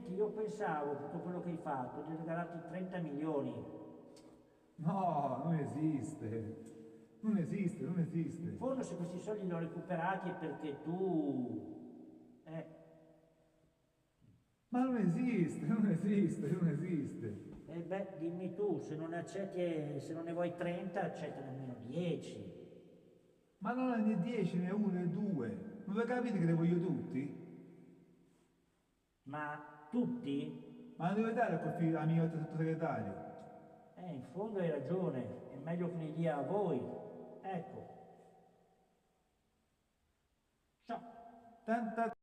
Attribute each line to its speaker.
Speaker 1: Senti, io pensavo, tutto quello che hai fatto, di regalarti 30 milioni.
Speaker 2: No, non esiste. Non esiste, non
Speaker 1: In
Speaker 2: esiste.
Speaker 1: fondo se questi soldi li ho recuperati è perché tu...
Speaker 2: Ma non esiste, non esiste, non esiste.
Speaker 1: beh, dimmi tu, se non ne accetti, se non ne vuoi 30, accettane almeno 10.
Speaker 2: Ma non è né 10, né 1, né 2. Non lo capite che li voglio tutti?
Speaker 1: Ma tutti?
Speaker 2: Ma non deve dare a quel figlio a mio sottosegretario.
Speaker 1: In fondo hai ragione, è meglio che li dia a voi. Ecco. Ciao.
Speaker 2: Tanta